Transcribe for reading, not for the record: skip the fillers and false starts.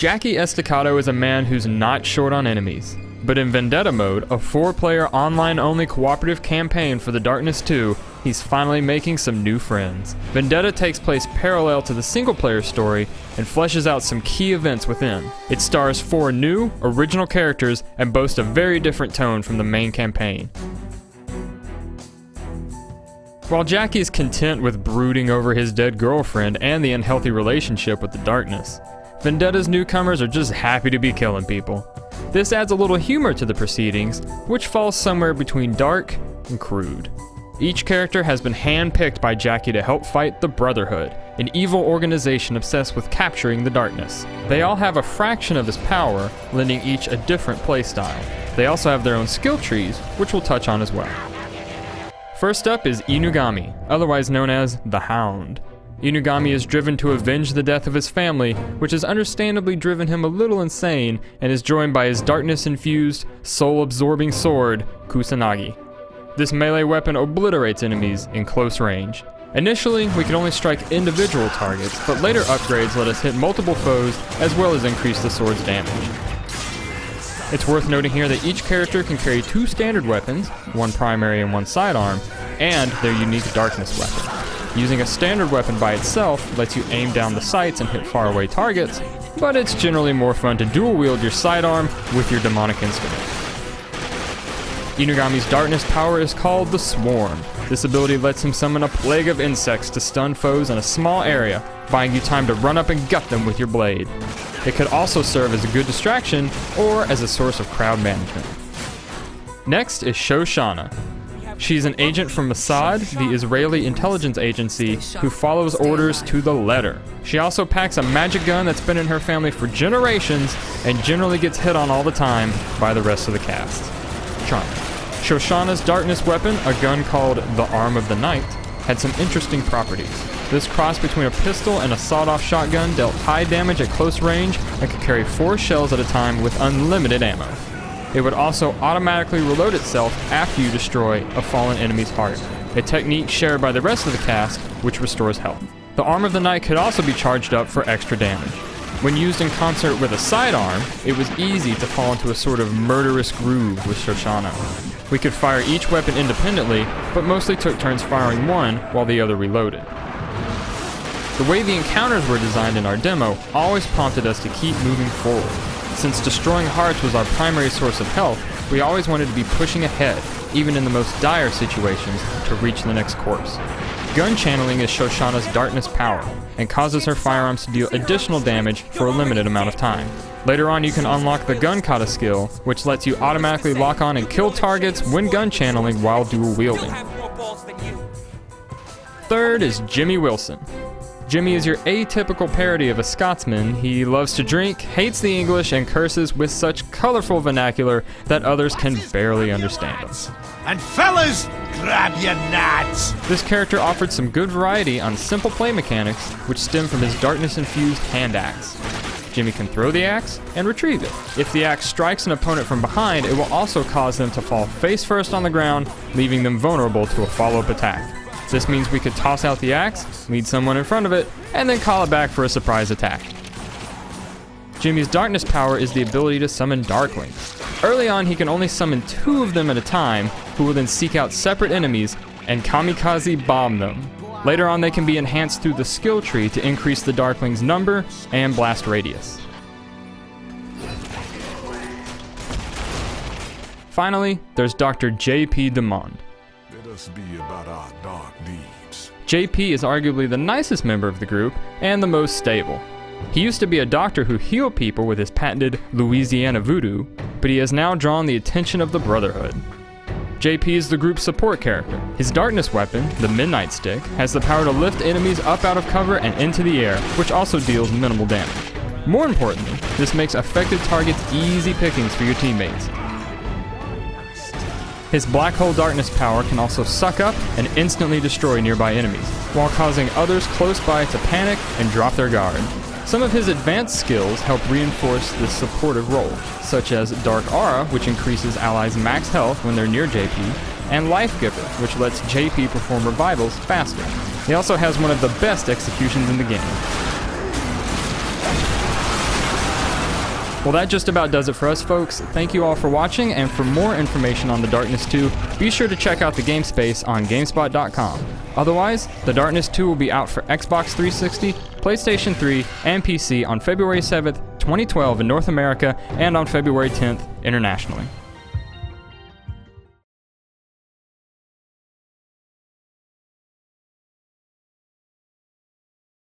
Jackie Estacado is a man who's not short on enemies. But in Vendetta mode, a 4-player online-only cooperative campaign for the Darkness 2, he's finally making some new friends. Vendetta takes place parallel to the single-player story and fleshes out some key events within. It stars 4 new, original characters and boasts a very different tone from the main campaign. While Jackie is content with brooding over his dead girlfriend and the unhealthy relationship with the Darkness, Vendetta's newcomers are just happy to be killing people. This adds a little humor to the proceedings, which falls somewhere between dark and crude. Each character has been handpicked by Jackie to help fight the Brotherhood, an evil organization obsessed with capturing the Darkness. They all have a fraction of his power, lending each a different playstyle. They also have their own skill trees, which we'll touch on as well. First up is Inugami, otherwise known as the Hound. Inugami is driven to avenge the death of his family, which has understandably driven him a little insane, and is joined by his darkness-infused, soul-absorbing sword, Kusanagi. This melee weapon obliterates enemies in close range. Initially, we could only strike individual targets, but later upgrades let us hit multiple foes, as well as increase the sword's damage. It's worth noting here that each character can carry 2 standard weapons, one primary and one sidearm, and their unique darkness weapon. Using a standard weapon by itself lets you aim down the sights and hit faraway targets, but it's generally more fun to dual wield your sidearm with your demonic instrument. Inugami's darkness power is called the Swarm. This ability lets him summon a plague of insects to stun foes in a small area, buying you time to run up and gut them with your blade. It could also serve as a good distraction or as a source of crowd management. Next is Shoshana. She's an agent from Mossad, the Israeli intelligence agency, who follows orders to the letter. She also packs a magic gun that's been in her family for generations and generally gets hit on all the time by the rest of the cast. Charming. Shoshana's darkness weapon, a gun called the Arm of the Night, had some interesting properties. This cross between a pistol and a sawed-off shotgun dealt high damage at close range and could carry 4 shells at a time with unlimited ammo. It would also automatically reload itself after you destroy a fallen enemy's heart, a technique shared by the rest of the cast, which restores health. The Arm of the Night could also be charged up for extra damage. When used in concert with a sidearm, it was easy to fall into a sort of murderous groove with Shoshana. We could fire each weapon independently, but mostly took turns firing one while the other reloaded. The way the encounters were designed in our demo always prompted us to keep moving forward. Since destroying hearts was our primary source of health, we always wanted to be pushing ahead, even in the most dire situations, to reach the next corpse. Gun channeling is Shoshana's darkness power, and causes her firearms to deal additional damage for a limited amount of time. Later on, you can unlock the gun kata skill, which lets you automatically lock on and kill targets when gun channeling while dual wielding. Third is Jimmy Wilson. Jimmy is your atypical parody of a Scotsman. He loves to drink, hates the English, and curses with such colorful vernacular that others can barely understand him. And fellas, grab your nads! This character offered some good variety on simple play mechanics, which stem from his darkness-infused hand axe. Jimmy can throw the axe and retrieve it. If the axe strikes an opponent from behind, it will also cause them to fall face first on the ground, leaving them vulnerable to a follow-up attack. This means we could toss out the axe, lead someone in front of it, and then call it back for a surprise attack. Jimmy's darkness power is the ability to summon Darklings. Early on, he can only summon 2 of them at a time, who will then seek out separate enemies and kamikaze bomb them. Later on, they can be enhanced through the skill tree to increase the Darklings' number and blast radius. Finally, there's Dr. J.P. Demond. Let us be about our dark deeds. JP is arguably the nicest member of the group and the most stable. He used to be a doctor who healed people with his patented Louisiana voodoo, but he has now drawn the attention of the Brotherhood. JP is the group's support character. His darkness weapon, the Midnight Stick, has the power to lift enemies up out of cover and into the air, which also deals minimal damage. More importantly, this makes affected targets easy pickings for your teammates. His black hole darkness power can also suck up and instantly destroy nearby enemies, while causing others close by to panic and drop their guard. Some of his advanced skills help reinforce this supportive role, such as Dark Aura, which increases allies' max health when they're near JP, and Life Giver, which lets JP perform revivals faster. He also has one of the best executions in the game. Well, that just about does it for us, folks. Thank you all for watching, and for more information on The Darkness 2, be sure to check out the game space on GameSpot.com. Otherwise, The Darkness 2 will be out for Xbox 360, PlayStation 3, and PC on February 7th, 2012 in North America, and on February 10th internationally.